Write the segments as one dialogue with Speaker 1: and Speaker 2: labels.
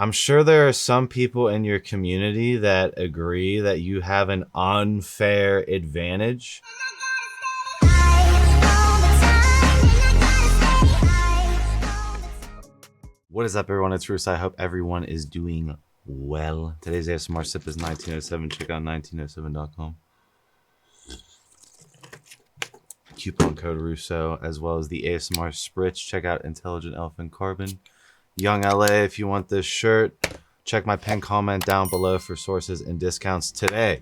Speaker 1: I'm sure there are some people in your community that agree that you have an unfair advantage. What is up, everyone? It's Russo. I hope everyone is doing well. Today's ASMR sip is 1907. Check out 1907.com. Coupon code Russo, as well as the ASMR Spritz. Check out Intelligent Elephant Carbon. Young LA, if you want this shirt, check my pinned comment down below for sources and discounts. Today,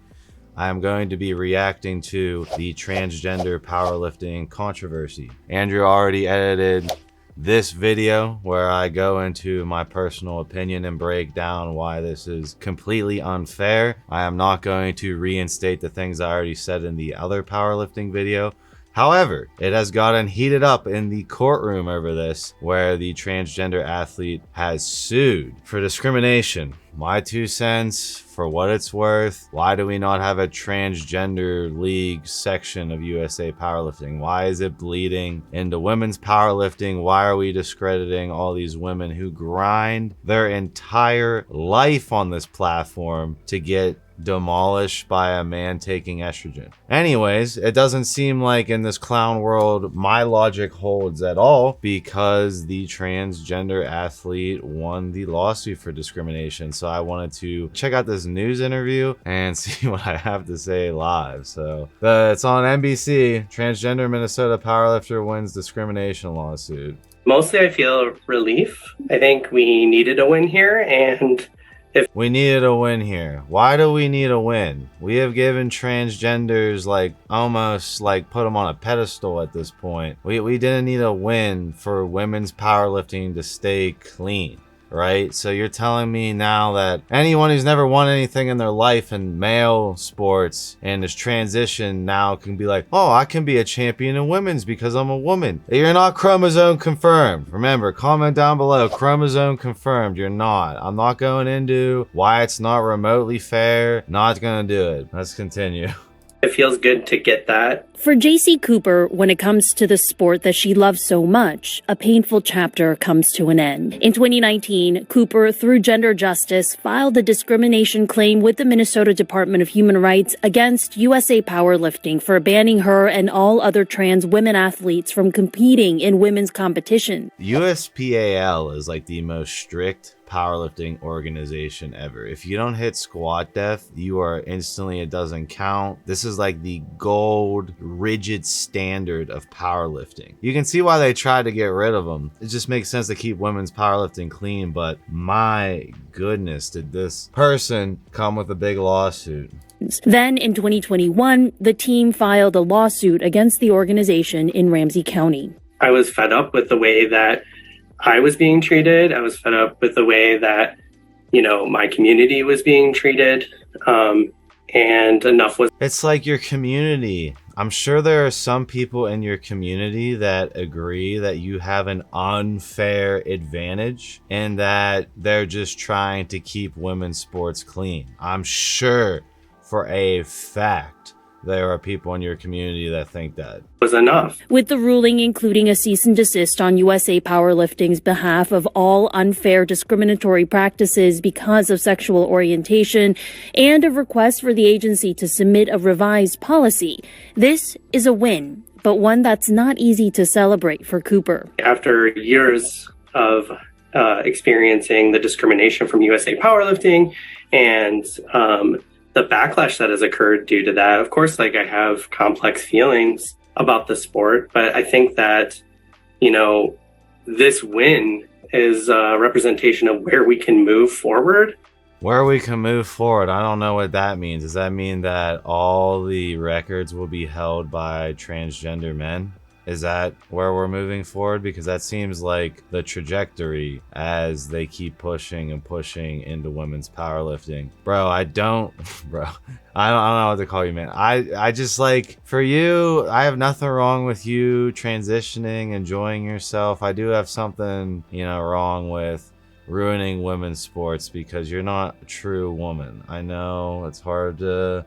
Speaker 1: I am going to be reacting to the transgender powerlifting controversy. Andrew already edited this video where I go into my personal opinion and break down why this is completely unfair. I am not going to reinstate the things I already said in the other powerlifting video. However, it has gotten heated up in the courtroom over this, where the transgender athlete has sued for discrimination. My 2 cents, for what it's worth. Why do we not have a transgender league section of USA Powerlifting? Why is it bleeding into women's powerlifting? Why are we discrediting all these women who grind their entire life on this platform to get demolished by a man taking estrogen? Anyways, it doesn't seem like in this clown world my logic holds at all, because the transgender athlete won the lawsuit for discrimination. So I wanted to check out this news interview and see what I have to say live. So it's on NBC. Transgender Minnesota powerlifter wins discrimination lawsuit.
Speaker 2: Mostly I feel relief. I think we needed a win here, and
Speaker 1: we needed a win here. Why do we need a win? We have given transgenders, like, almost like put them on a pedestal at this point. We didn't need a win for women's powerlifting to stay clean, right? So you're telling me now that anyone who's never won anything in their life in male sports and is transitioned now can be like, oh, I can be a champion in women's because I'm a woman. You're not chromosome confirmed. Remember, comment down below, chromosome confirmed. You're not. I'm not going into why it's not remotely fair. Not gonna do it. Let's continue.
Speaker 2: It feels good to get that.
Speaker 3: For JayCee Cooper, when it comes to the sport that she loves so much, a painful chapter comes to an end. In 2019, Cooper, through gender justice, filed a discrimination claim with the Minnesota Department of Human Rights against USA Powerlifting for banning her and all other trans women athletes from competing in women's competition.
Speaker 1: USAPL is like the most strict powerlifting organization ever. If you don't hit squat depth, you are instantly, it doesn't count. This is like the gold rigid standard of powerlifting. You can see why they tried to get rid of them. It just makes sense to keep women's powerlifting clean, but my goodness, did this person come with a big lawsuit.
Speaker 3: Then in 2021, the team filed a lawsuit against the organization in Ramsey County.
Speaker 2: I was fed up with the way that I was being treated. I was fed up with the way that, my community was being treated. And enough was.
Speaker 1: It's like your community. I'm sure there are some people in your community that agree that you have an unfair advantage and that they're just trying to keep women's sports clean. I'm sure for a fact there are people in your community that think that
Speaker 2: was enough.
Speaker 3: With the ruling including a cease and desist on USA Powerlifting's behalf of all unfair discriminatory practices because of sexual orientation, and a request for the agency to submit a revised policy. This is a win, but one that's not easy to celebrate for Cooper.
Speaker 2: After years of experiencing the discrimination from USA Powerlifting and the backlash that has occurred due to that, of course, I have complex feelings about the sport, but I think that, this win is a representation of where we can move forward.
Speaker 1: Where we can move forward, I don't know what that means. Does that mean that all the records will be held by transgender men? Is that where we're moving forward? Because that seems like the trajectory as they keep pushing and pushing into women's powerlifting. I don't know what to call you, man. I just, like, for you, I have nothing wrong with you transitioning, enjoying yourself. I do have something, wrong with ruining women's sports because you're not a true woman. I know it's hard to,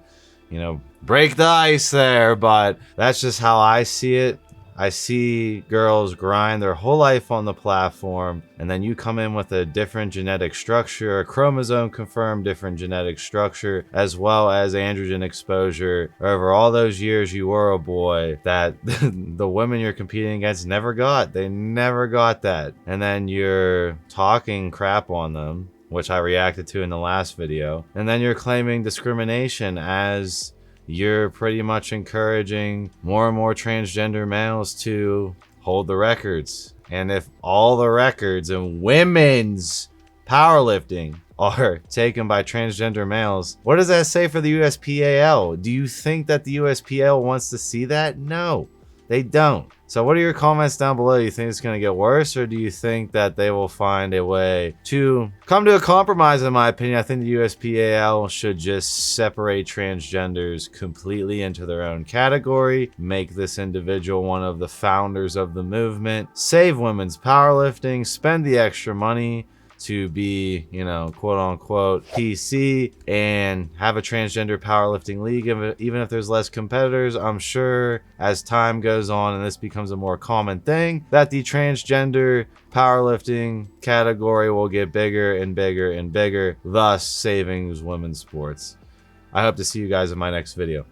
Speaker 1: break the ice there, but that's just how I see it. I see girls grind their whole life on the platform, and then you come in with a different genetic structure, a chromosome confirmed different genetic structure, as well as androgen exposure over all those years you were a boy that the women you're competing against never got. They never got that. And then you're talking crap on them, which I reacted to in the last video. And then you're claiming discrimination as you're pretty much encouraging more and more transgender males to hold the records. And if all the records in women's powerlifting are taken by transgender males, what does that say for the USPAL? Do you think that the USPAL wants to see that? No, they don't. So what are your comments down below? Do you think it's going to get worse, or do you think that they will find a way to come to a compromise? In my opinion, I think the USPAL should just separate transgenders completely into their own category, make this individual one of the founders of the movement, save women's powerlifting, spend the extra money to be, you know, quote unquote PC, and have a transgender powerlifting league. Even if there's less competitors, I'm sure as time goes on and this becomes a more common thing, that the transgender powerlifting category will get bigger and bigger and bigger, thus saving women's sports. I hope to see you guys in my next video.